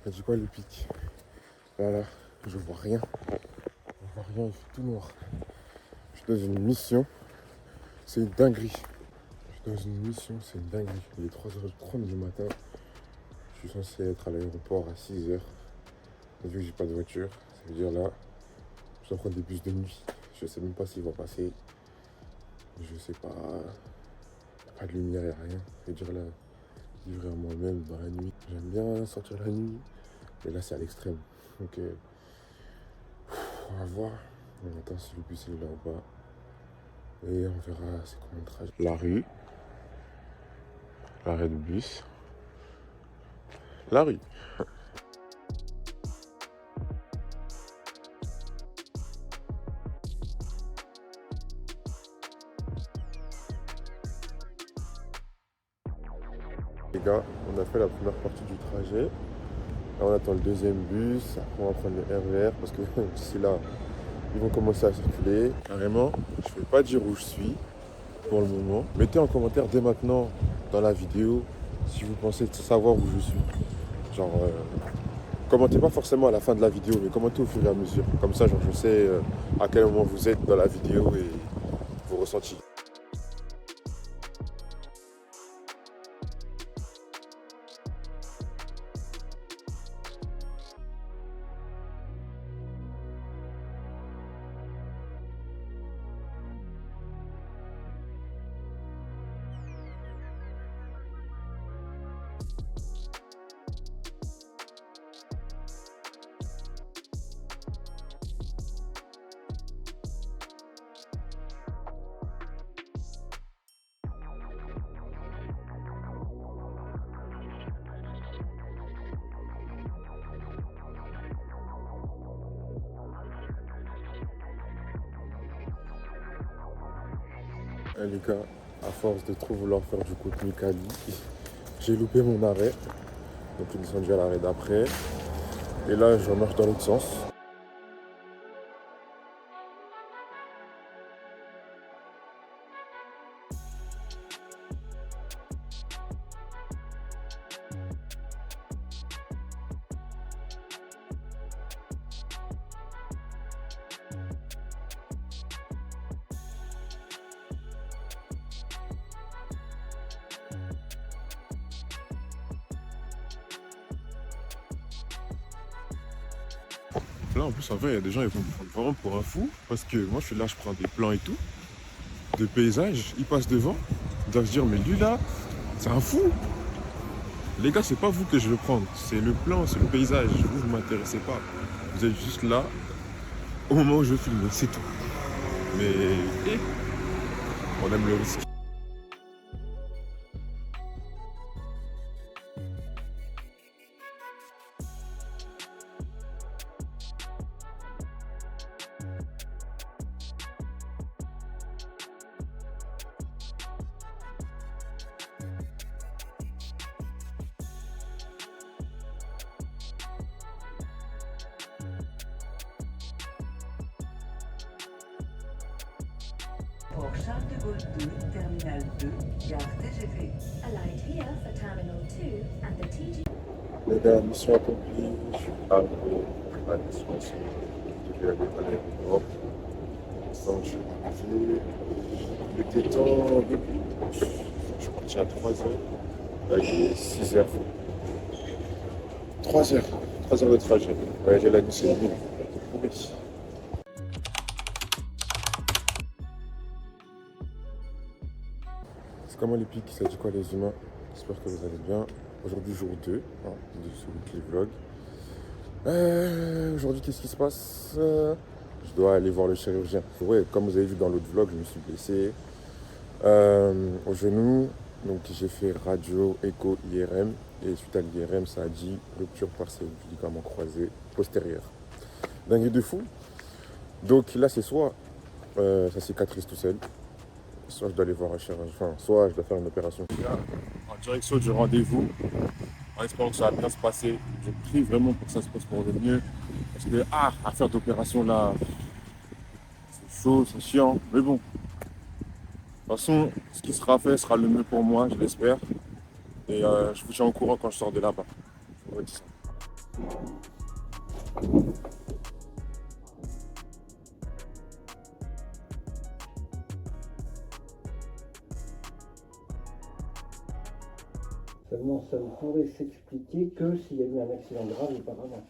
T'as dit quoi le pic? Là, je vois rien. Je vois rien, il fait tout noir. Je suis dans une mission, c'est une dinguerie. Je suis dans une mission, c'est une dinguerie. Il est 3h30 du matin. Je suis censé être à l'aéroport à 6h. Vu que j'ai pas de voiture, ça veut dire là, je dois prendre des bus de nuit. Je sais même pas s'ils vont passer. Je sais pas. Pas de lumière, y a rien. Ça veut dire là, livrer à moi-même dans la nuit. J'aime bien sortir la nuit, mais là c'est à l'extrême. Donc on va voir. On attend si le bus est là ou pas. Et on verra c'est combien de trajet. La rue. L'arrêt de bus. La rue. Les gars, on a fait la première partie du trajet. Là, on attend le deuxième bus. Après, on va prendre le RER parce que d'ici là, ils vont commencer à circuler. Carrément, je ne vais pas dire où je suis pour le moment. Mettez en commentaire dès maintenant dans la vidéo si vous pensez savoir où je suis. Genre, commentez pas forcément à la fin de la vidéo, mais commentez au fur et à mesure. Comme ça, genre, je sais à quel moment vous êtes dans la vidéo et vos ressentis. Les gars, à force de trop vouloir faire du contenu quali, j'ai loupé mon arrêt. Donc je suis descendu à l'arrêt d'après. Et là, je remarche dans l'autre sens. Là, en plus, en vrai, il y a des gens qui vont me prendre vraiment pour un fou. Parce que moi, je suis là, je prends des plans et tout. De paysages, ils passent devant. Ils doivent se dire, mais lui là, c'est un fou. Les gars, c'est pas vous que je veux prendre. C'est le plan, c'est le paysage. Vous ne m'intéressez pas. Vous êtes juste là au moment où je filme, c'est tout. Mais on aime le risque. Pour Charles de Gaulle 2, Terminal 2, gare TGV. Alight here for Terminal 2 and the TG. Les gars, mission accomplie. Je suis arrivé à la destination. Je vais aller à l'aéroport. Donc, je suis arrivé. Il était temps de plus. Je suis parti à 3h. Là, il est 6h. 3h. 3h de trajet. Ouais, j'ai la mission. Oui. C'est comment les pics, ça dit quoi les humains? J'espère que vous allez bien. Aujourd'hui jour 2 de ce weekly vlog. Aujourd'hui qu'est-ce qui se passe? Je dois aller voir le chirurgien. Ouais, comme vous avez vu dans l'autre vlog, je me suis blessé au genou. Donc j'ai fait radio, écho, IRM. Et suite à l'IRM, ça a dit rupture partielle du ligament croisé postérieur. Dingue de fou. Donc là c'est soit ça cicatrise tout seul, soit je dois aller voir un chirurgien, enfin, soit je dois faire une opération. En direction du rendez-vous, en espérant que ça va bien se passer. Je prie vraiment pour que ça se passe pour le mieux. Parce que, à faire d'opération là, c'est chaud, c'est chiant, mais bon. De toute façon, ce qui sera fait sera le mieux pour moi, je l'espère. Et je vous tiens au courant quand je sors de là-bas. Je vous redis ça. Seulement, ça ne pourrait s'expliquer que s'il y a eu un accident grave auparavant.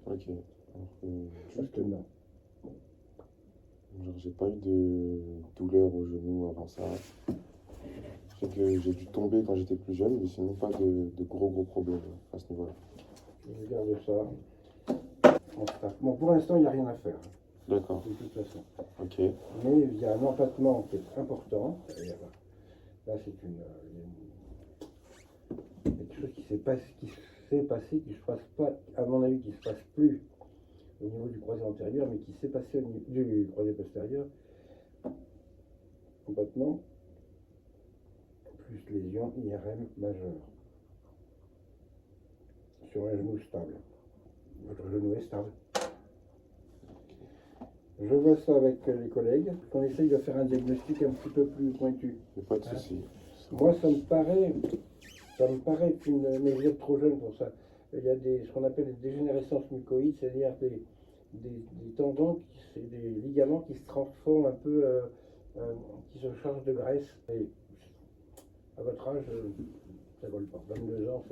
Ok. Alors que, Parce que non. genre, j'ai pas eu de douleur au genou avant ça. Je sais que j'ai dû tomber quand j'étais plus jeune, mais sinon pas de gros problèmes à ce niveau-là. Je regarde ça. Bon, pour l'instant, il n'y a rien à faire, D'accord. de toute façon. Ok. Mais il y a un empattement qui est important. Et là, c'est il y a quelque chose qui s'est passé, qui se passe pas, à mon avis, qui se passe plus au niveau du croisé antérieur, mais qui s'est passé au niveau du croisé postérieur. Empattement, plus lésion IRM majeure. Sur un genou stable. Votre genou est stable. Je vois ça avec les collègues, qu'on essaye de faire un diagnostic un petit peu plus pointu. Mais pas de soucis. Moi, ça me paraît mais vous êtes trop jeune pour ça. Il y a ce qu'on appelle des dégénérescences mucoïdes, c'est-à-dire des tendons, des ligaments qui se transforment un peu, qui se chargent de graisse. Et à votre âge, ça ne vole pas. 22 ans,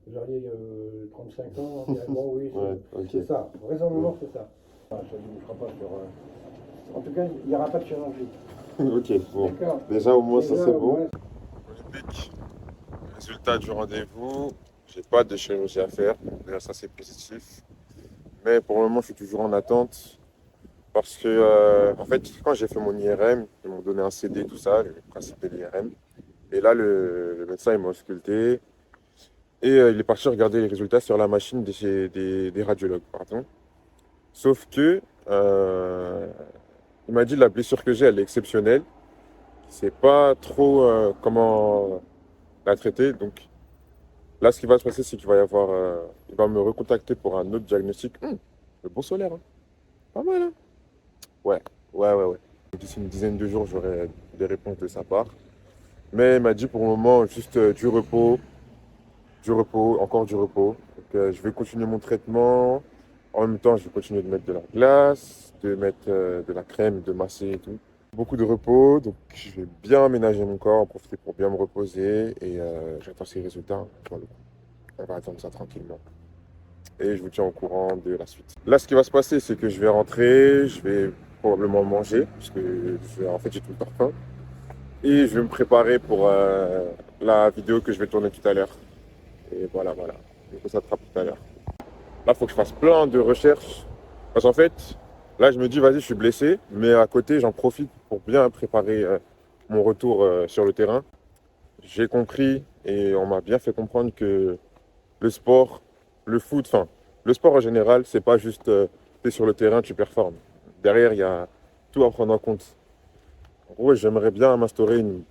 vous auriez 35 ans, bon, oui, Ouais, ok. c'est ça. Vraisemblablement, c'est ça. Ça ne bougera pas sur. En tout cas, il n'y aura pas de chirurgie. Ok, bon. D'accord. Déjà, au moins, ça Déjà, c'est bon. ouais. Olympique. Résultat du rendez-vous. J'ai pas de chirurgie à faire. Déjà, ça c'est positif. Mais pour le moment, je suis toujours en attente. Parce que, en fait, quand j'ai fait mon IRM, ils m'ont donné un CD, tout ça, le principe de l'IRM. Et là, le médecin, il m'a ausculté. Et il est parti regarder les résultats sur la machine des radiologues, pardon. Sauf que, il m'a dit la blessure que j'ai, elle est exceptionnelle. Il ne sait pas trop comment la traiter. Donc là, ce qui va se passer, c'est qu'il va y avoir, il va me recontacter pour un autre diagnostic. Le bon solaire, hein. Pas mal, hein. Ouais. D'ici une dizaine de jours, j'aurai des réponses de sa part. Mais il m'a dit pour le moment, juste du repos, encore du repos. Donc, je vais continuer mon traitement. En même temps, je vais continuer de mettre de la glace, de mettre de la crème, de masser et tout. Beaucoup de repos, donc je vais bien aménager mon corps, en profiter pour bien me reposer. Et j'attends ces résultats. Voilà. On va attendre ça tranquillement. Et je vous tiens au courant de la suite. Là, ce qui va se passer, c'est que je vais rentrer, je vais probablement manger, parce que en fait, j'ai tout le temps faim. Et je vais me préparer pour la vidéo que je vais tourner tout à l'heure. Et voilà. Donc, ça sera tout à l'heure. Là, il faut que je fasse plein de recherches. Parce qu'en fait, là, je me dis, vas-y, je suis blessé. Mais à côté, j'en profite pour bien préparer mon retour sur le terrain. J'ai compris et on m'a bien fait comprendre que le sport, le foot, enfin, le sport en général, c'est pas juste tu es sur le terrain, tu performes. Derrière, il y a tout à prendre en compte. En gros, j'aimerais bien m'instaurer une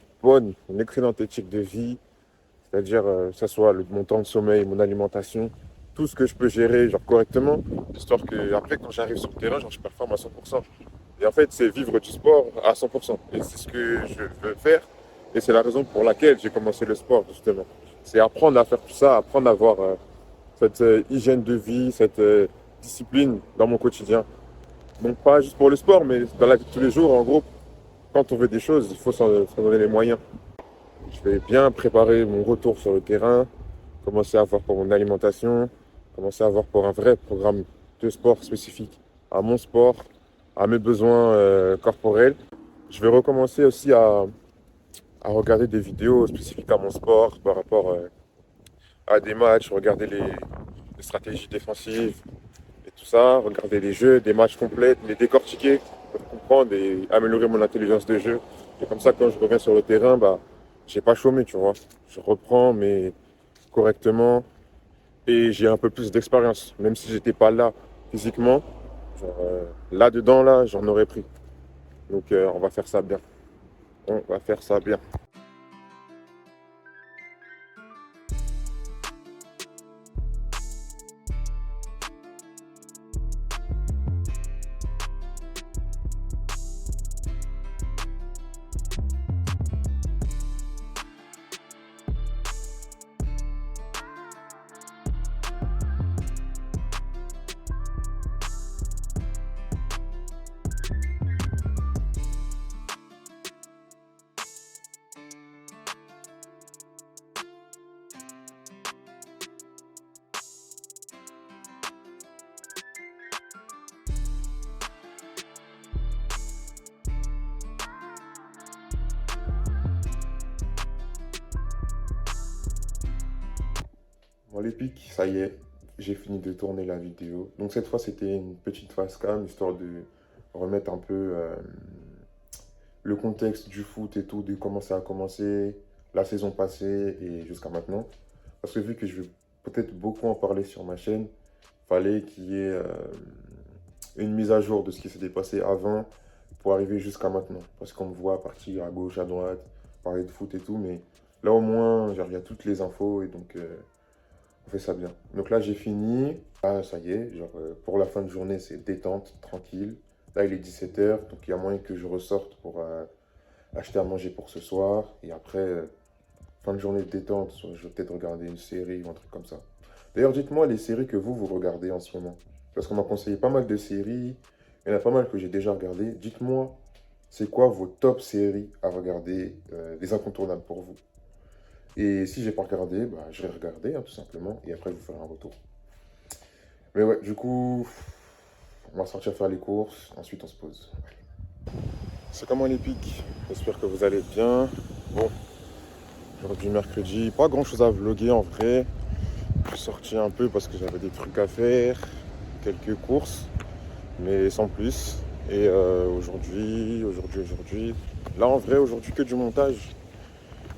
excellente éthique de vie. C'est-à-dire, que ce soit mon temps de sommeil, mon alimentation, tout ce que je peux gérer genre, correctement, histoire que après quand j'arrive sur le terrain, genre, je performe à 100%. Et en fait, c'est vivre du sport à 100%. Et c'est ce que je veux faire. Et c'est la raison pour laquelle j'ai commencé le sport, justement. C'est apprendre à faire tout ça, apprendre à avoir cette hygiène de vie, cette discipline dans mon quotidien. Donc pas juste pour le sport, mais dans la vie de tous les jours, en gros, quand on veut des choses, il faut s'en donner les moyens. Je vais bien préparer mon retour sur le terrain, commencer à voir pour mon alimentation, commencer à voir pour un vrai programme de sport spécifique à mon sport, à mes besoins corporels. Je vais recommencer aussi à regarder des vidéos spécifiques à mon sport par rapport à des matchs, regarder les stratégies défensives et tout ça, regarder les jeux, des matchs complets, les décortiquer pour comprendre et améliorer mon intelligence de jeu. Et comme ça, quand je reviens sur le terrain, j'ai pas chômé, tu vois. Je reprends, mais correctement. Et j'ai un peu plus d'expérience. Même si j'étais pas là physiquement, genre, là-dedans, là, j'en aurais pris. Donc, on va faire ça bien. On va faire ça bien. Bon, les pics, ça y est, j'ai fini de tourner la vidéo. Donc cette fois, c'était une petite face cam, histoire de remettre un peu le contexte du foot et tout, de comment ça a commencé, la saison passée et jusqu'à maintenant. Parce que vu que je vais peut-être beaucoup en parler sur ma chaîne, fallait qu'il y ait une mise à jour de ce qui s'était passé avant pour arriver jusqu'à maintenant. Parce qu'on me voit partir à gauche, à droite, parler de foot et tout, mais là au moins, genre, il y a toutes les infos et donc on fait ça bien. Donc là, j'ai fini. Ah, ça y est, genre, pour la fin de journée, c'est détente, tranquille. Là, il est 17 h, donc il y a moyen que je ressorte pour acheter à manger pour ce soir. Et après, fin de journée de détente, je vais peut-être regarder une série ou un truc comme ça. D'ailleurs, dites-moi les séries que vous regardez en ce moment. Parce qu'on m'a conseillé pas mal de séries. Il y en a pas mal que j'ai déjà regardé. Dites-moi, c'est quoi vos top séries à regarder, des incontournables pour vous. Et si j'ai pas regardé, bah, je vais regarder, hein, tout simplement. Et après, je vous ferai un retour. Mais ouais, du coup, on va sortir faire les courses. Ensuite, on se pose. C'est comment les pics? J'espère que vous allez bien. Bon, aujourd'hui mercredi, pas grand chose à vlogger en vrai. Je suis sorti un peu parce que j'avais des trucs à faire, quelques courses, mais sans plus. Et aujourd'hui, là en vrai, aujourd'hui que du montage.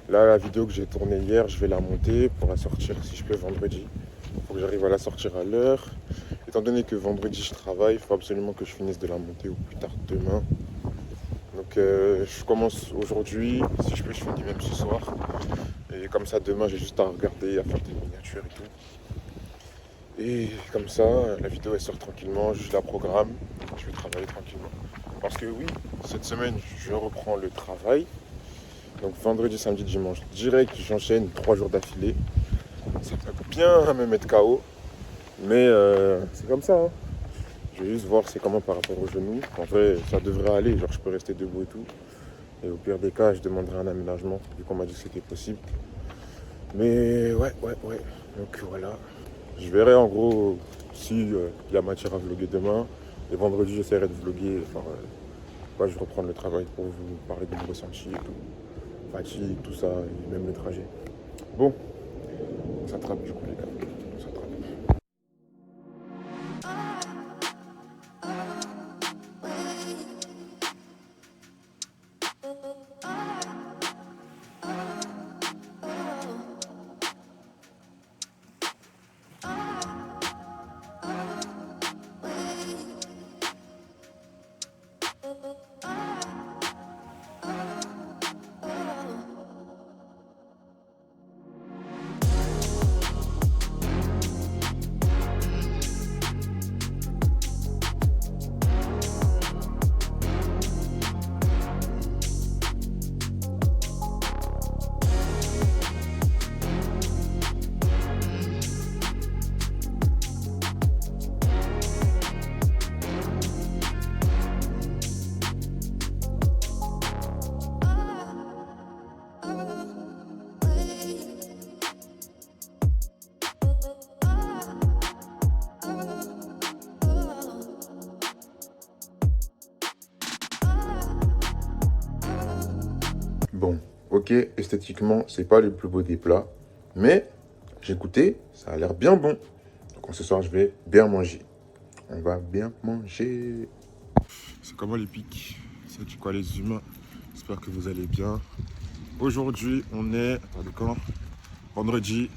Là, la vidéo que j'ai tournée hier, je vais la monter pour la sortir si je peux vendredi. Il faut que j'arrive à la sortir à l'heure. Étant donné que vendredi je travaille, il faut absolument que je finisse de la monter au plus tard demain. Donc je commence aujourd'hui, si je peux je finis même ce soir. Et comme ça demain j'ai juste à regarder, à faire des miniatures et tout. Et comme ça la vidéo elle sort tranquillement, je la programme, je vais travailler tranquillement. Parce que oui, cette semaine je reprends le travail. Donc vendredi, samedi, dimanche, direct j'enchaîne 3 jours d'affilée. Ça peut bien me mettre KO. Mais c'est comme ça. Hein. Je vais juste voir c'est comment par rapport aux genoux. En vrai, ça devrait aller. Genre, je peux rester debout et tout. Et au pire des cas, je demanderai un aménagement, vu qu'on m'a dit que c'était possible. Mais ouais. Donc voilà. Je verrai en gros si y a matière à vlogger demain. Et vendredi, j'essaierai de vlogger. Enfin, je vais reprendre le travail pour vous parler de mon ressenti et tout. Fatigue, tout ça, et même le trajet. Bon, on s'attrape du coup les gars. On s'attrape. Bon, ok, esthétiquement, c'est pas le plus beau des plats, mais j'ai goûté, ça a l'air bien bon. Donc ce soir, je vais bien manger. On va bien manger. C'est comment les pics? C'est du quoi les humains? J'espère que vous allez bien. Aujourd'hui, on est, attendez quand? Vendredi,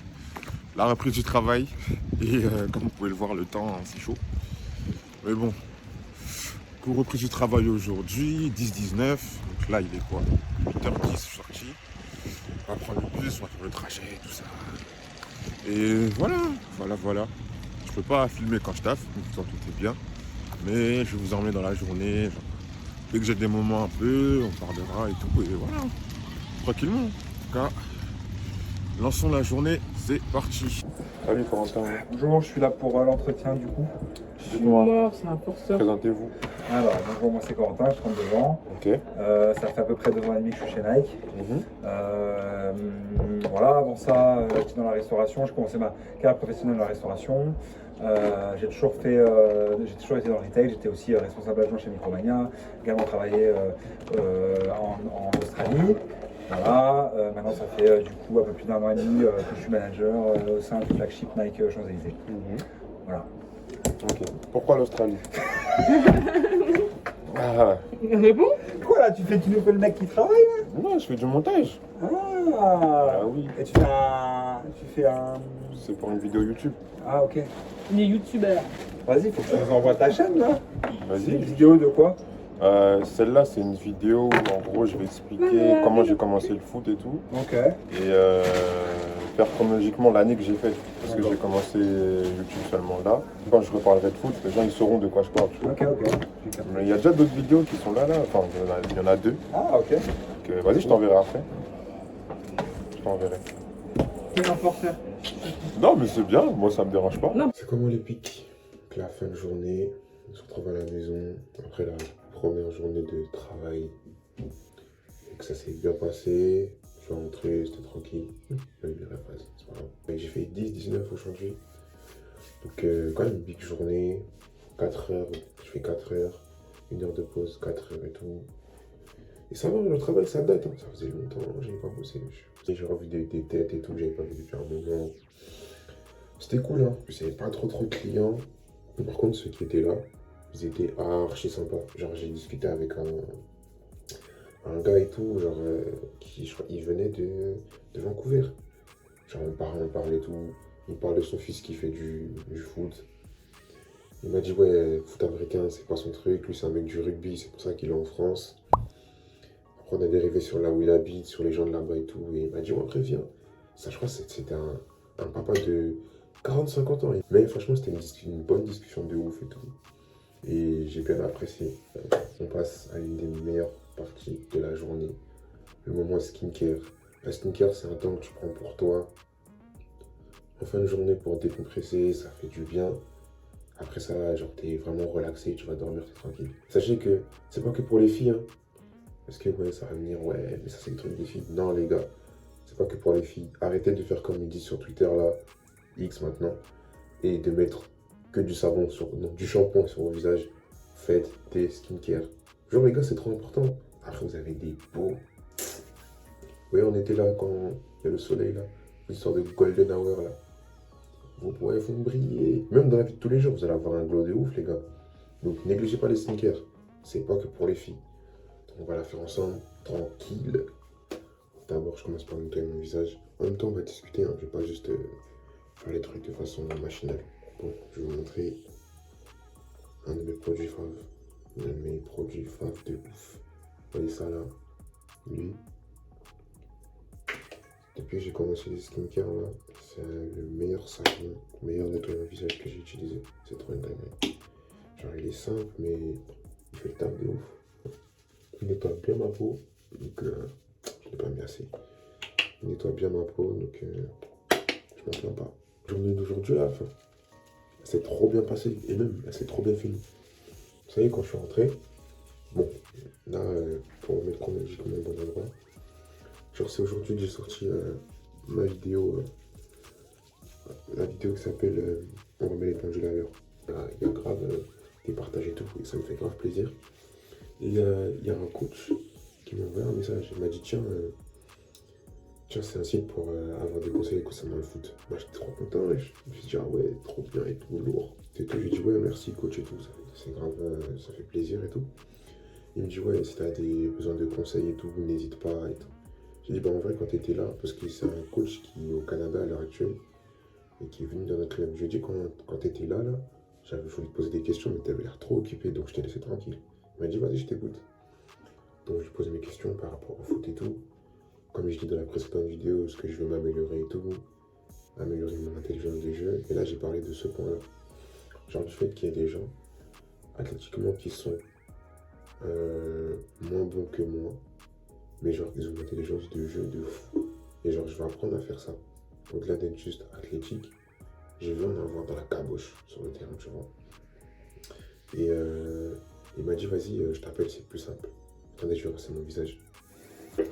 la reprise du travail. Et comme vous pouvez le voir, le temps, c'est chaud. Mais bon, pour reprise du travail aujourd'hui, 10-19. Donc là, il est quoi? 8h10, je suis sorti. On va prendre le bus, on va faire le trajet, tout ça. Et voilà. Je peux pas filmer quand je taffe, vous en doutez bien. Mais je vous emmène dans la journée. Genre, dès que j'ai des moments un peu, on parlera et tout. Et voilà, tranquillement. En tout cas, lançons la journée, c'est parti. Salut Corentin. Bonjour, je suis là pour l'entretien du coup. Dites-moi, c'est un forceur. présentez-vous. Alors, bonjour, moi c'est Corentin, j'ai 32 ans. Ok. Ça fait à peu près 2 ans et demi que je suis chez Nike. Voilà, avant ça, j'étais dans la restauration. J'ai commencé ma carrière professionnelle dans la restauration. J'ai toujours été dans le retail. J'étais aussi responsable adjoint chez Micromania. Également travaillé en Australie. Voilà, maintenant ça fait du coup un peu plus d'un an et demi que je suis manager au sein du flagship Nike Champs-Élysées. Voilà. Ok. Pourquoi l'Australie? Ah. Réponds. Quoi là, tu nous fais le mec qui travaille là? Non, je fais du montage. Ah oui. Et tu fais un... C'est pour une vidéo YouTube. Ah ok. Il est youtubeur. Vas-y, faut que tu nous envoies ta chaîne là. Une Vas-y. vidéo de quoi? Celle-là, c'est une vidéo où en gros je vais expliquer comment j'ai commencé le foot et tout. Ok. Et faire chronologiquement l'année que j'ai faite. Parce que j'ai commencé YouTube seulement là. Quand je reparlerai de foot, les gens ils sauront de quoi je parle. Tu vois. Ok. Mais il y a déjà d'autres vidéos qui sont là. Enfin, il y en a deux. Ah ok. Donc, vas-y, je t'enverrai après. Je t'enverrai. Quel renforceur. Non, mais c'est bien, moi ça me dérange pas. Non. C'est comment les pics? Donc, la fin de journée, on se retrouve à la maison après la première journée de travail. Et que ça s'est bien passé. Je suis rentré, c'était tranquille. J'ai eu des repas, c'est pas grave. Et j'ai fait 10-19 aujourd'hui. Donc, quand même une big journée. 4 heures, je fais 4 heures. 1 heure de pause, 4 heures et tout. Et ça va, le travail ça date, hein. Ça faisait longtemps, j'avais pas bossé. J'ai revu des têtes et tout que j'avais pas vu depuis un moment. C'était cool, hein. Je n'avais pas trop de clients. Mais par contre, ceux qui étaient là, ils étaient archi sympas. Genre, j'ai discuté avec un gars et tout, genre, je crois, il venait de Vancouver. Genre, on parlait et tout. Il parle de son fils qui fait du foot. Il m'a dit, ouais, foot américain, c'est pas son truc. Lui, c'est un mec du rugby, c'est pour ça qu'il est en France. Après, on a dérivé sur là où il habite, sur les gens de là-bas et tout. Et il m'a dit, ouais, après, viens. Ça, je crois que c'était un papa de 40-50 ans. Mais franchement, c'était une bonne discussion de ouf et tout. Et j'ai bien apprécié. On passe à une des meilleures parties de la journée. Le moment skincare. La skincare, c'est un temps que tu prends pour toi. En fin de journée, pour décompresser, ça fait du bien. Après ça, genre, t'es vraiment relaxé, tu vas dormir, t'es tranquille. Sachez que c'est pas que pour les filles, hein. Parce que, ouais, ça va venir, ouais, mais ça, c'est le truc des filles. Non, les gars, c'est pas que pour les filles. Arrêtez de faire comme ils disent sur Twitter, là, X maintenant, et de mettre que du savon, donc du shampoing sur vos visages. Faites des skincare. Genre, les gars, c'est trop important. Après, vous avez des peaux. Vous voyez, on était là quand il y a le soleil, là, l'histoire de golden hour, là. Vos peaux, elles vont briller. Même dans la vie de tous les jours, vous allez avoir un glow de ouf, les gars. Donc, négligez pas les skincare. C'est pas que pour les filles. Donc, on va la faire ensemble, tranquille. D'abord, je commence par nettoyer mon visage. En même temps, on va discuter, hein. Je vais pas juste faire les trucs de façon machinale. Bon, je vais vous montrer un de mes produits faves. Un de mes produits faves de ouf. Vous voyez ça là? Lui. Depuis que j'ai commencé les skincare là, c'est le meilleur savon, le meilleur nettoyant visage que j'ai utilisé. C'est trop une dinguerie. Genre il est simple mais il fait le taf de ouf. Il nettoie bien ma peau, donc je l'ai pas mis assez. Il nettoie bien ma peau, donc je m'en plains pas. La journée d'aujourd'hui là, c'est trop bien passé et même c'est trop bien fini. Vous savez quand je suis rentré, bon là pour mettre chronologiquement au bon endroit. Genre c'est aujourd'hui que j'ai sorti ma vidéo, la vidéo qui s'appelle On remet les pendules à l'heure. Il y a grave des partages et tout, et ça me fait grave plaisir. Et il y a un coach qui m'a envoyé un message, il m'a dit tiens, c'est un site pour avoir des conseils concernant le foot. Moi j'étais trop content, et je me suis dit ah ouais, trop bien et tout, lourd. Et tout, je lui ai dit ouais merci coach et tout, c'est grave, ça fait plaisir et tout. Il me dit ouais, si t'as des besoins de conseils et tout, n'hésite pas et tout. J'ai dit, bah en vrai, quand tu étais là, parce que c'est un coach qui est au Canada à l'heure actuelle et qui est venu dans notre club. Je lui ai dit, quand tu étais là, j'avais voulu te poser des questions, mais tu avais l'air trop occupé, donc je t'ai laissé tranquille. Il m'a dit, vas-y, je t'écoute. Donc, je lui ai posé mes questions par rapport au foot et tout. Comme je dis dans la précédente vidéo, ce que je veux m'améliorer et tout, améliorer mon intelligence de jeu. Et là, j'ai parlé de ce point-là. Genre du fait qu'il y a des gens, athlétiquement, qui sont moins bons que moi. Mais genre, ils ont une intelligence de jeu de fou. Et genre, je vais apprendre à faire ça. Au-delà d'être juste athlétique, je veux en avoir dans la caboche sur le terrain, tu vois. Et il m'a dit, vas-y, je t'appelle, c'est plus simple. Attendez, je vais passer mon visage. Je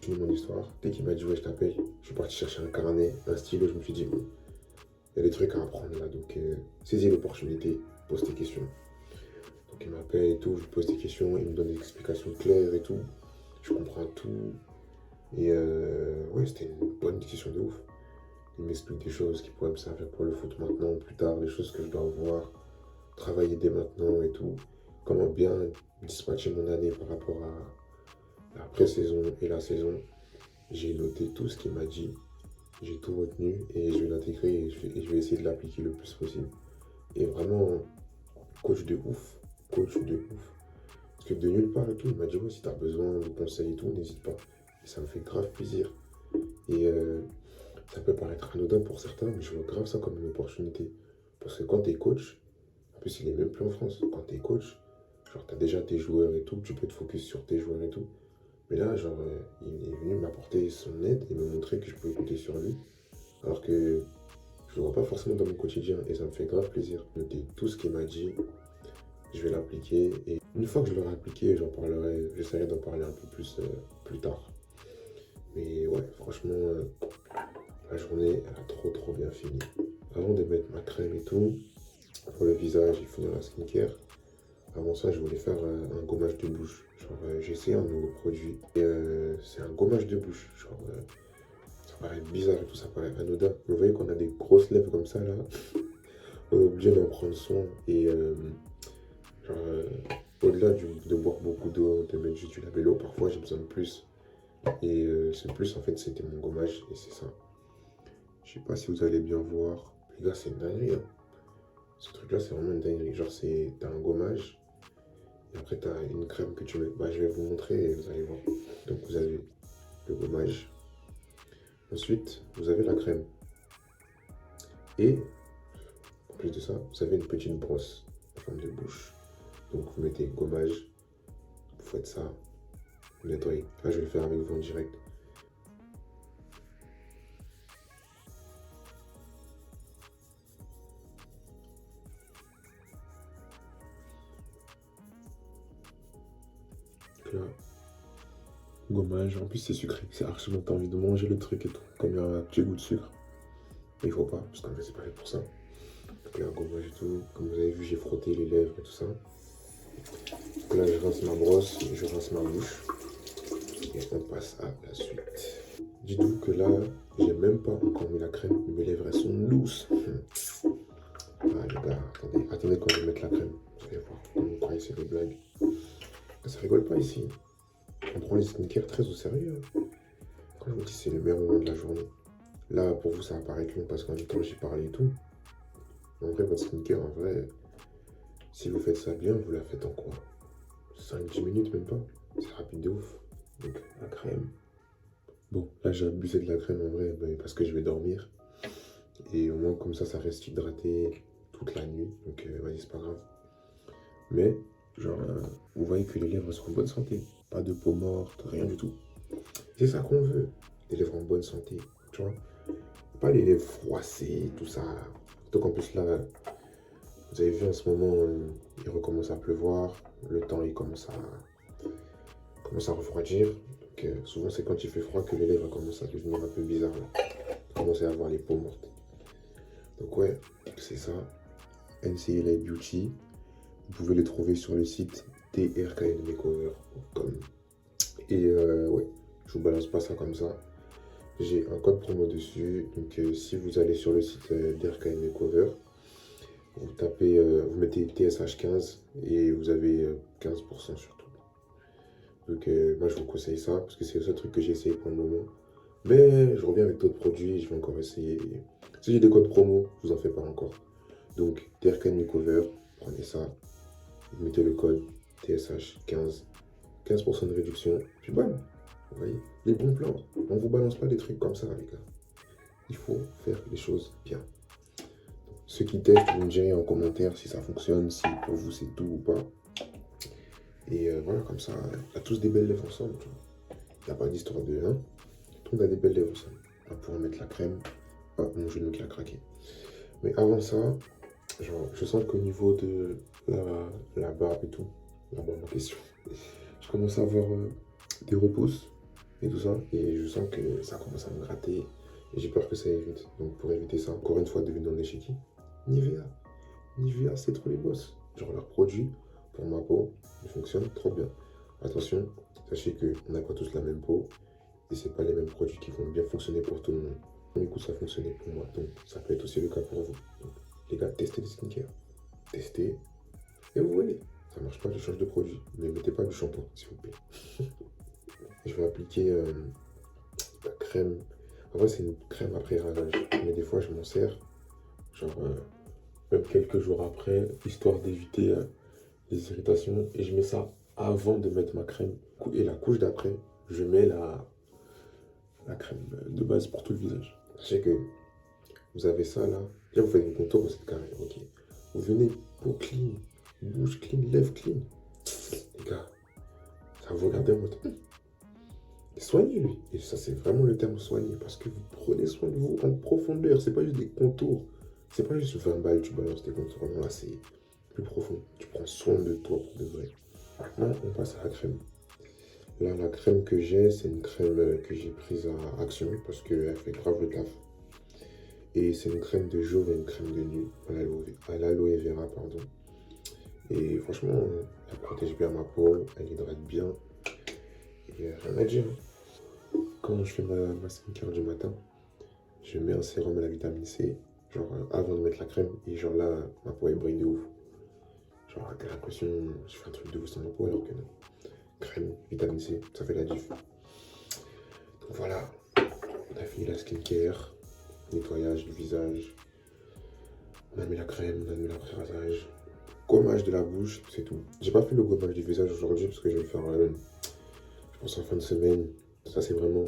finis mon histoire. Dès qu'il m'a dit, ouais, je t'appelle, je suis parti chercher un carnet, un stylo. Je me suis dit, bon, il y a des trucs à apprendre là. Donc, saisis l'opportunité, pose tes questions. Donc il m'appelle et tout, je lui pose des questions, il me donne des explications claires et tout. je comprends tout. Et ouais, c'était une bonne discussion de ouf. Il m'explique des choses qui pourraient me servir pour le foot maintenant, plus tard, des choses que je dois voir, travailler dès maintenant et tout. Comment bien dispatcher mon année par rapport à la pré-saison et la saison. J'ai noté tout ce qu'il m'a dit, j'ai tout retenu et je vais l'intégrer et je vais essayer de l'appliquer le plus possible. Et vraiment, coach de ouf, coach de ouf. Parce que de nulle part et tout, il m'a dit, ouais, si t'as besoin de conseils et tout, n'hésite pas. Et ça me fait grave plaisir. Et ça peut paraître anodin pour certains, mais je vois grave ça comme une opportunité. Parce que quand t'es coach, en plus il est même plus en France, quand t'es coach, genre t'as déjà tes joueurs et tout, tu peux te focus sur tes joueurs et tout. Mais là, genre, il est venu m'apporter son aide et me montrer que je peux compter sur lui. Alors que je le vois pas forcément dans mon quotidien et ça me fait grave plaisir. Noter tout ce qu'il m'a dit, je vais l'appliquer. Et une fois que je l'aurai appliqué, j'essaierai d'en parler un peu plus tard. Mais ouais, franchement, la journée, elle a trop bien fini. Avant de mettre ma crème et tout, pour le visage et finir la skincare, avant ça, je voulais faire un gommage de bouche. Genre, j'ai essayé un nouveau produit. Et c'est un gommage de bouche. Genre, ça paraît bizarre et tout, ça paraît anodin. Mais vous voyez qu'on a des grosses lèvres comme ça, là. On est obligé d'en prendre soin. Et genre, au-delà de boire beaucoup d'eau, de mettre juste du labello, parfois j'ai besoin de plus. Et ce plus, en fait, c'était mon gommage. Et c'est ça. Je sais pas si vous allez bien voir. Les gars, c'est une dinguerie, hein. Ce truc-là, c'est vraiment une dinguerie. Genre, t'as un gommage. Et après, tu as une crème que tu mets. Bah, je vais vous montrer et vous allez voir. Donc, vous avez le gommage. Ensuite, vous avez la crème. Et, en plus de ça, vous avez une petite brosse en forme de bouche. Donc, vous mettez le gommage. Vous faites ça. Vous nettoyez. Là, je vais le faire avec vous en direct. Là, gommage, en plus c'est sucré, c'est archi bon, t'as envie de manger le truc et tout, comme il y a un petit goût de sucre. Mais il faut pas, parce qu'en fait c'est pas fait pour ça. Donc là, gommage et tout, comme vous avez vu, j'ai frotté les lèvres et tout ça. Donc là, je rince ma brosse, je rince ma bouche. Et on passe à la suite. Dites-vous que là, j'ai même pas encore mis la crème, mes lèvres elles sont lousses. Ah les gars, attendez quand je vais mettre la crème, vous allez voir, vous croyez c'est des blagues. Ça rigole pas ici. On prend les skincare très au sérieux. Quand je vous dis c'est le meilleur moment de la journée. Là, pour vous, ça va paraître long parce qu'en même temps, j'y parlais et tout. En vrai, votre skincare, en vrai, si vous faites ça bien, vous la faites en quoi? 5-10 minutes, même pas. C'est rapide de ouf. Donc, la crème. Bon, là, j'ai abusé de la crème en vrai parce que je vais dormir. Et au moins, comme ça reste hydraté toute la nuit. Donc, vas-y, c'est pas grave. Mais, genre, vous voyez que les lèvres sont en bonne santé. Pas de peau morte, rien du tout. C'est ça qu'on veut. Les lèvres en bonne santé, tu vois. Pas les lèvres froissées, tout ça. Donc en plus là, vous avez vu en ce moment, il recommence à pleuvoir. Le temps, il commence à refroidir. Donc souvent, c'est quand il fait froid que les lèvres commencent à devenir un peu bizarres. Commencer à avoir les peaux mortes. Donc ouais, c'est ça. NCLA Beauty. Vous pouvez les trouver sur le site drknmakeover.com. Et ouais, je vous balance pas ça comme ça. J'ai un code promo dessus. Donc si vous allez sur le site drknmakeover, vous tapez, vous mettez TSH15 et vous avez 15% sur tout. Donc moi je vous conseille ça parce que c'est le seul truc que j'ai essayé pour le moment. Mais je reviens avec d'autres produits et je vais encore essayer. Si j'ai des codes promo, je vous en fais pas encore. Donc drknmakeover, prenez ça. Vous mettez le code TSH15, 15% de réduction, puis bam, vous voyez, les bons plans. On vous balance pas des trucs comme ça, les gars. Il faut faire les choses bien. Ceux qui testent, vous me direz en commentaire si ça fonctionne, si pour vous c'est tout ou pas. Et voilà, comme ça, on a tous des belles lèvres ensemble. Il n'y a pas d'histoire de tout le monde a des belles lèvres ensemble. On va pouvoir mettre la crème. Ah, mon genou qui a craqué. Mais avant ça, genre, je sens qu'au niveau de la barbe et tout, la barbe en question, je commence à avoir des repousses et tout ça, et je sens que ça commence à me gratter, et j'ai peur que ça irrite. Donc pour éviter ça, encore une fois, devinons chez qui? Nivea. Nivea, c'est trop les boss. Genre leur produit, pour ma peau, il fonctionne trop bien. attention, sachez qu'on n'a pas tous la même peau et c'est pas les mêmes produits qui vont bien fonctionner pour tout le monde. Du coup, ça fonctionnait pour moi, donc ça peut être aussi le cas pour vous. Donc, les gars, testez des skincare. Testez et vous voyez. Ça marche pas, je change de produit. Ne mettez pas du shampoing, s'il vous plaît. Je vais appliquer la crème. En vrai, c'est une crème après rasage. Mais des fois, je m'en sers. Genre, même quelques jours après, histoire d'éviter les irritations. Et je mets ça avant de mettre ma crème. Et la couche d'après, je mets la crème de base pour tout le visage. Sachez que vous avez ça là. Là, vous faites vos contours, vous êtes carré. Ok. Vous venez peau clean, bouche clean, lèvres clean. Les gars, ça vous regarde en mode. Soignez lui. Et ça, c'est vraiment le terme soigner. Parce que vous prenez soin de vous en profondeur. C'est pas juste des contours. C'est pas juste 20 balles, tu balances tes contours. Non, là, c'est plus profond. Tu prends soin de toi pour de vrai. Maintenant, on passe à la crème. Là, la crème que j'ai, c'est une crème que j'ai prise à Action parce qu'elle fait grave le taf. Et c'est une crème de jour et une crème de nuit à l'aloe vera, pardon. Et franchement, elle protège bien ma peau, elle hydrate bien. Et rien à dire. Quand je fais ma skincare du matin, je mets un sérum à la vitamine C, genre avant de mettre la crème. Et genre là, ma peau est brille de ouf. Genre, t'as l'impression que je fais un truc de ouf sur ma peau alors que non. Crème, vitamine C, ça fait la diff. Donc voilà, on a fini la skincare, nettoyage du visage. On a mis la crème, on a mis l'après-rasage. Gommage de la bouche, c'est tout. J'ai pas fait le gommage du visage aujourd'hui parce que je vais le faire, je pense en fin de semaine. Ça c'est vraiment...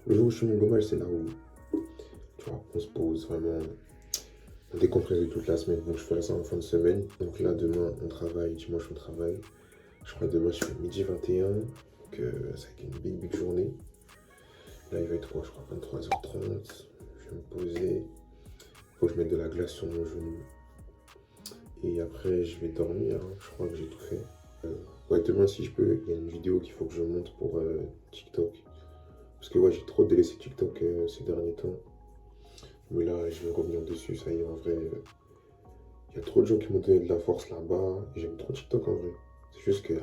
Le jour où je fais mon gommage, c'est là où, tu vois, on se pose vraiment... On décompresse de toute la semaine, donc je ferai ça en fin de semaine. Donc là, demain, on travaille, dimanche, on travaille. Je crois que demain, je fais midi 21, donc ça va être une big journée. Là, il va être quoi? Je crois 23h30. Je vais me poser. Faut que je mette de la glace sur mon genou. Et après, je vais dormir. Hein. Je crois que j'ai tout fait. Ouais, demain, si je peux, il y a une vidéo qu'il faut que je monte pour TikTok. Parce que ouais, j'ai trop délaissé TikTok ces derniers temps. Mais là, je vais revenir dessus. Ça y est, en vrai, il y a trop de gens qui m'ont donné de la force là-bas. J'aime trop TikTok en vrai. C'est juste que,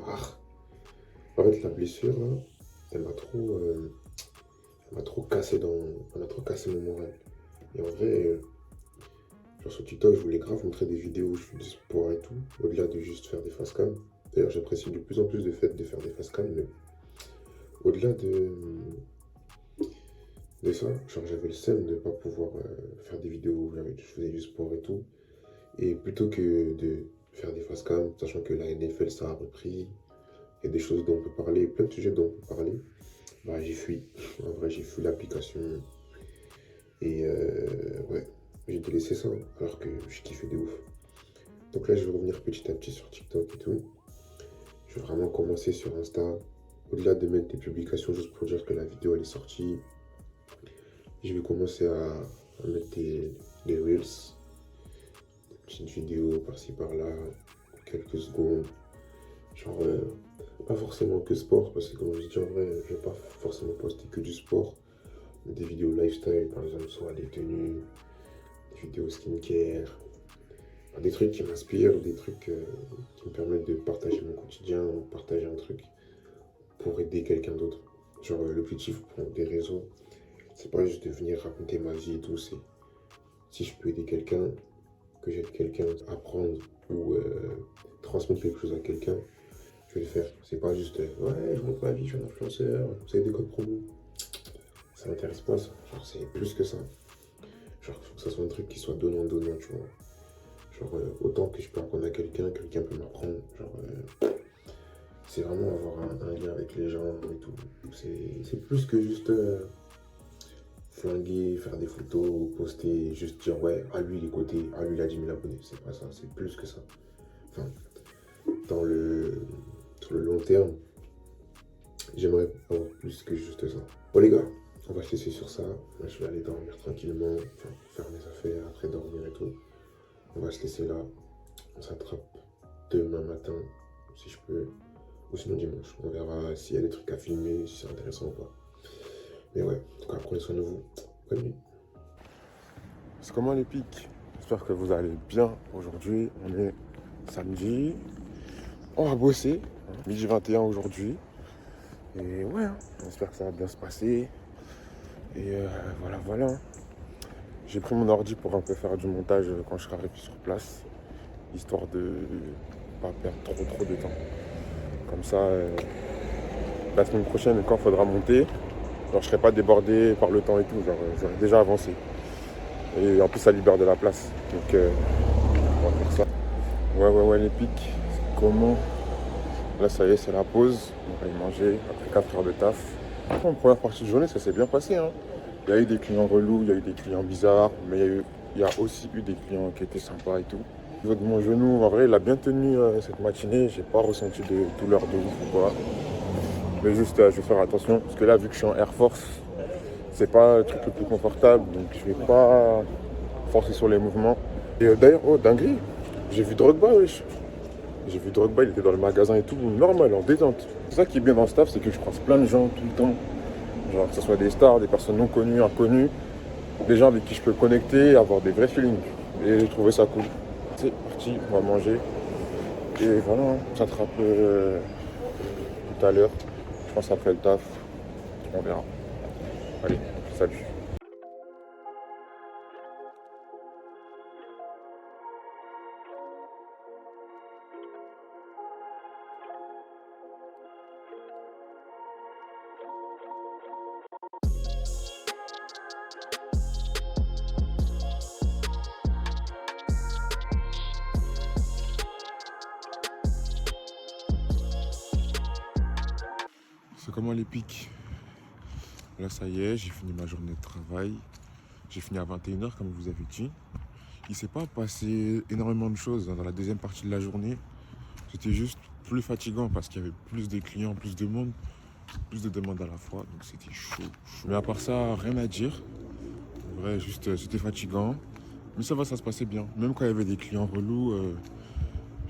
en fait, la blessure, là, elle m'a trop cassé mon moral. Et en vrai, genre sur TikTok, je voulais grave montrer des vidéos où je fais du sport et tout, au-delà de juste faire des facecam. D'ailleurs, j'apprécie de plus en plus le fait de faire des facecam, mais au-delà de ça, genre j'avais le seum de ne pas pouvoir faire des vidéos où je faisais du sport et tout. Et plutôt que de faire des facecam, sachant que la NFL ça a repris, il y a des choses dont on peut parler, plein de sujets dont on peut parler, bah j'ai fui. En vrai, j'ai fui l'application. Et ouais, j'ai délaissé ça alors que je kiffais de ouf. Donc là, je vais revenir petit à petit sur TikTok et tout. Je vais vraiment commencer sur Insta. Au-delà de mettre des publications juste pour dire que la vidéo elle est sortie, je vais commencer à mettre des Reels. Petite vidéo par-ci par-là, quelques secondes. Genre, pas forcément que sport, parce que comme je dis en vrai, je vais pas forcément poster que du sport. Mais des vidéos lifestyle, par exemple, soit des tenues, des vidéos skincare, des trucs qui m'inspirent, des trucs qui me permettent de partager mon quotidien, partager un truc pour aider quelqu'un d'autre. Genre, l'objectif pour des réseaux, c'est pas juste de venir raconter ma vie et tout, c'est si je peux aider quelqu'un, que j'aide quelqu'un à apprendre ou transmettre quelque chose à quelqu'un, je vais le faire. C'est pas juste ouais, je montre ma vie, je suis un influenceur, vous avez des codes promo. Ça m'intéresse pas ça. Genre, c'est plus que ça. Genre, il faut que ça soit un truc qui soit donnant-donnant, tu vois. Genre, autant que je peux apprendre à quelqu'un, quelqu'un peut m'apprendre. Genre, c'est vraiment avoir un lien avec les gens et tout. C'est plus que juste flinguer, faire des photos, poster, juste dire ouais, à lui il est coté, à lui il a 10 000 abonnés. C'est pas ça, c'est plus que ça. Enfin, sur le long terme, j'aimerais avoir plus que juste ça. Bon les gars, on va se laisser sur ça. Moi, je vais aller dormir tranquillement, enfin, faire mes affaires, après dormir et tout. On va se laisser là. On s'attrape demain matin, si je peux. Ou sinon dimanche. On verra s'il y a des trucs à filmer, si c'est intéressant ou pas. Mais ouais, en tout cas, prenez soin de vous. Bonne nuit. C'est comment les pics? J'espère que vous allez bien aujourd'hui. On est samedi. On va bosser. Midi 21 aujourd'hui. Et ouais, hein, j'espère que ça va bien se passer. Et voilà. J'ai pris mon ordi pour un peu faire du montage quand je serai arrivé sur place. Histoire de pas perdre trop de temps. Comme ça, la semaine prochaine, quand il faudra monter, genre, je serai pas débordé par le temps et tout. Genre, j'aurai déjà avancé. Et en plus, ça libère de la place. Donc, on va faire ça. Ouais, les pics. C'est comment? Là, ça y est, c'est la pause. On va y manger après 4 heures de taf. En première partie de journée, ça s'est bien passé. Hein. Il y a eu des clients relous, il y a eu des clients bizarres, mais il y a aussi eu des clients qui étaient sympas et tout. Au niveau de mon genou, en vrai, il a bien tenu cette matinée. J'ai pas ressenti de douleur de ouf ou quoi. Mais juste, je vais faire attention. Parce que là, vu que je suis en Air Force, c'est pas le truc le plus confortable. Donc, je vais pas forcer sur les mouvements. Et d'ailleurs, oh, dinguerie, j'ai vu Drogba, wesh. J'ai vu Drogba, il était dans le magasin et tout, normal, en détente. C'est ça qui est bien dans le staff, c'est que je croise plein de gens tout le temps. Genre, que ce soit des stars, des personnes non connues, inconnues, des gens avec qui je peux connecter, avoir des vrais feelings. Et j'ai trouvé ça cool. C'est parti, on va manger. Et voilà, on s'attrape tout à l'heure. Je pense après le taf, on verra. Allez, salut. C'est comment les pics? Là ça y est, j'ai fini ma journée de travail. J'ai fini à 21 h comme je vous avais dit. Il s'est pas passé énormément de choses dans la deuxième partie de la journée. C'était juste plus fatigant parce qu'il y avait plus de clients, plus de monde, plus de demandes à la fois. Donc c'était chaud. Mais à part ça, rien à dire. En vrai, juste c'était fatigant. Mais ça va, ça se passait bien. Même quand il y avait des clients relous,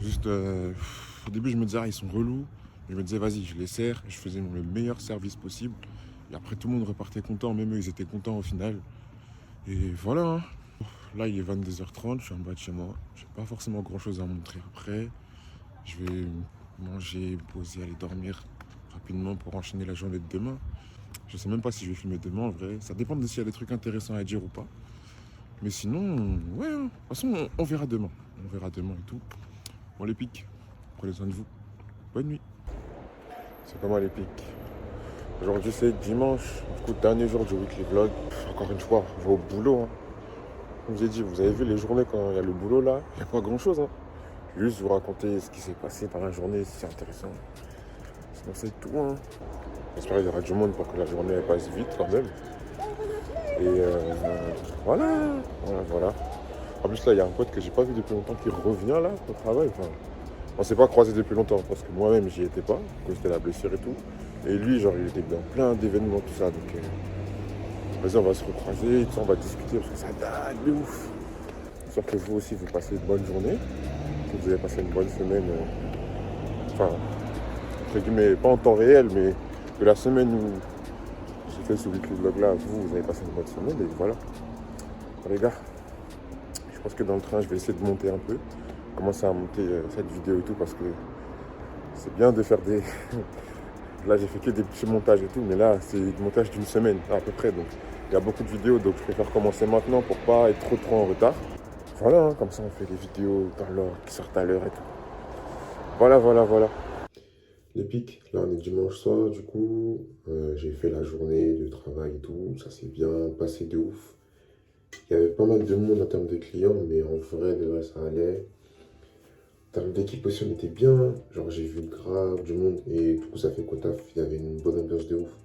au début je me disais, ah, ils sont relous. Je me disais, vas-y, je les sers, je faisais le meilleur service possible. Et après, tout le monde repartait content, même eux, ils étaient contents au final. Et voilà, hein. Là, il est 22 h 30, je suis en bas de chez moi. J'ai pas forcément grand-chose à montrer après. Je vais manger, poser, aller dormir rapidement pour enchaîner la journée de demain. Je sais même pas si je vais filmer demain, en vrai. Ça dépend de s'il y a des trucs intéressants à dire ou pas. Mais sinon, ouais, hein. De toute façon, on verra demain. On verra demain et tout. Bon, les pics, prenez soin de vous. Bonne nuit. C'est comment les pics? Aujourd'hui c'est dimanche, du coup dernier jour du weekly vlog. Encore une fois, je vais au boulot. Hein. Comme j'ai dit, vous avez vu les journées quand il y a le boulot là, il n'y a pas grand chose. Hein. Je vais juste vous raconter ce qui s'est passé dans la journée si c'est intéressant. Sinon c'est tout. Hein. J'espère qu'il y aura du monde pour que la journée elle passe vite quand même. Et voilà. En plus là il y a un pote que j'ai pas vu depuis longtemps qui revient là au travail. Enfin, on s'est pas croisé depuis longtemps parce que moi-même j'y étais pas, à cause de la blessure et tout. Et lui, genre, il était dans plein d'événements, tout ça. Donc, vas-y, on va se recroiser, tout ça, on va discuter parce que ça date de ouf. J'espère que vous aussi, vous passez une bonne journée, que vous avez passé une bonne semaine. Enfin, entre guillemets, pas en temps réel, mais de la semaine où j'ai fait ce weekly vlog là, vous avez passé une bonne semaine. Et voilà. Bon, les gars, je pense que dans le train, je vais essayer de monter un peu. Commencer à monter cette vidéo et tout parce que c'est bien de faire des... Là, j'ai fait que des petits montages et tout, mais là, c'est le montage d'une semaine à peu près. Donc, il y a beaucoup de vidéos, donc je préfère commencer maintenant pour pas être trop en retard. Voilà, hein, comme ça, on fait des vidéos dans l'heure, qui sortent à l'heure et tout. Voilà. Les pics, là, on est dimanche soir, du coup, j'ai fait la journée de travail et tout. Ça s'est bien passé de ouf. Il y avait pas mal de monde en termes de clients, mais en vrai, de vrai, ça allait. En termes d'équipe aussi, on était bien. Genre, j'ai vu grave du monde et du coup, ça fait qu'au taf, il y avait une bonne ambiance de ouf.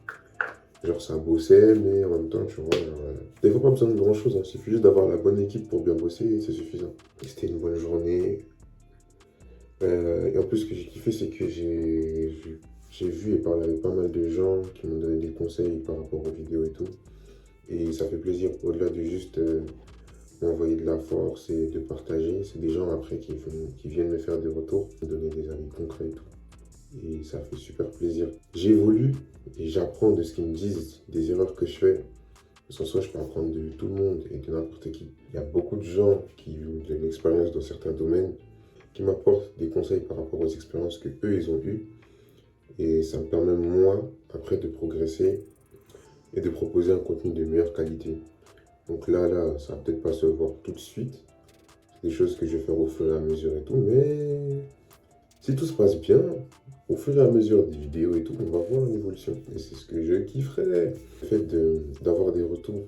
Genre, ça bossait, mais en même temps, tu vois, des fois, pas besoin de grand chose. Hein. Il suffit juste d'avoir la bonne équipe pour bien bosser et c'est suffisant. Et c'était une bonne journée. Et en plus, ce que j'ai kiffé, c'est que j'ai vu et parlé avec pas mal de gens qui m'ont donné des conseils par rapport aux vidéos et tout. Et ça fait plaisir, au-delà de juste m'envoyer de la force et de partager. C'est des gens après qui viennent me faire des retours, me donner des avis concrets et tout. Et ça fait super plaisir. J'évolue et j'apprends de ce qu'ils me disent, des erreurs que je fais. En soi, je peux apprendre de tout le monde et de n'importe qui. Il y a beaucoup de gens qui ont de l'expérience dans certains domaines, qui m'apportent des conseils par rapport aux expériences qu'eux, ils ont eues. Et ça me permet, moi, après, de progresser et de proposer un contenu de meilleure qualité. Donc là, ça va peut-être pas se voir tout de suite. C'est des choses que je vais faire au fur et à mesure et tout. Mais si tout se passe bien, au fur et à mesure des vidéos et tout, on va voir une évolution. Et c'est ce que je kifferais. Le fait d'avoir des retours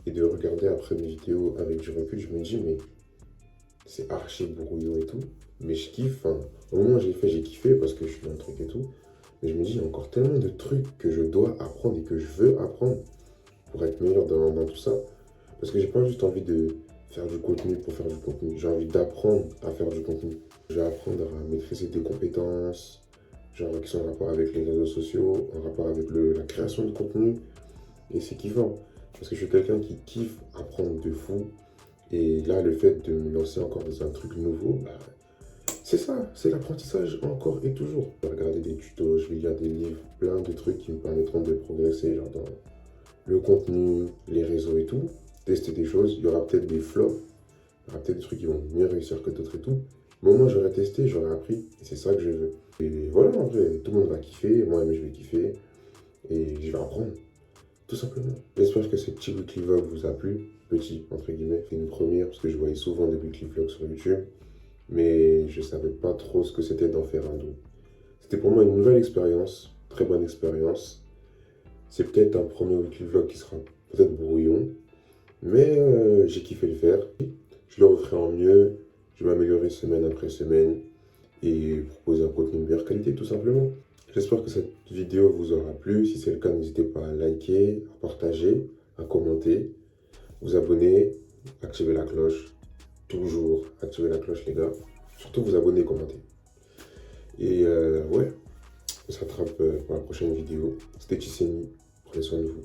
et de regarder après mes vidéos avec du recul, je me dis, mais c'est archi brouillon et tout. Mais je kiffe. Enfin, au moment où j'ai kiffé parce que je suis dans le truc et tout. Mais je me dis, il y a encore tellement de trucs que je dois apprendre et que je veux apprendre pour être meilleur dans tout ça. Parce que j'ai pas juste envie de faire du contenu pour faire du contenu. J'ai envie d'apprendre à faire du contenu. Je vais apprendre à maîtriser des compétences, genre qui sont en rapport avec les réseaux sociaux, en rapport avec la création de contenu. Et c'est kiffant. Parce que je suis quelqu'un qui kiffe apprendre de fou. Et là, le fait de me lancer encore dans un truc nouveau, bah, c'est ça, c'est l'apprentissage encore et toujours. Je vais regarder des tutos, je vais lire des livres, plein de trucs qui me permettront de progresser, genre dans le contenu, les réseaux et tout. Tester des choses, il y aura peut-être des flops, il y aura peut-être des trucs qui vont mieux réussir que d'autres et tout. Mais au moins, j'aurais testé, j'aurais appris, et c'est ça que je veux. Et voilà, en vrai, tout le monde va kiffer, moi-même je vais kiffer, et je vais apprendre, tout simplement. J'espère que ce petit weekly vlog vous a plu, petit, entre guillemets. C'est une première, parce que je voyais souvent des weekly vlogs sur YouTube, mais je savais pas trop ce que c'était d'en faire un double. C'était pour moi une nouvelle expérience, très bonne expérience. C'est peut-être un premier weekly vlog qui sera peut-être brouillon, mais j'ai kiffé le faire. Je le referai en mieux, je vais m'améliorer semaine après semaine et proposer un contenu de meilleure qualité tout simplement. J'espère que cette vidéo vous aura plu. Si c'est le cas, n'hésitez pas à liker, à partager, à commenter, vous abonner, activer la cloche. Toujours activer la cloche les gars. Surtout vous abonner et commenter. Et ouais, on se rattrape pour la prochaine vidéo. C'était Tisseni, prenez soin de vous.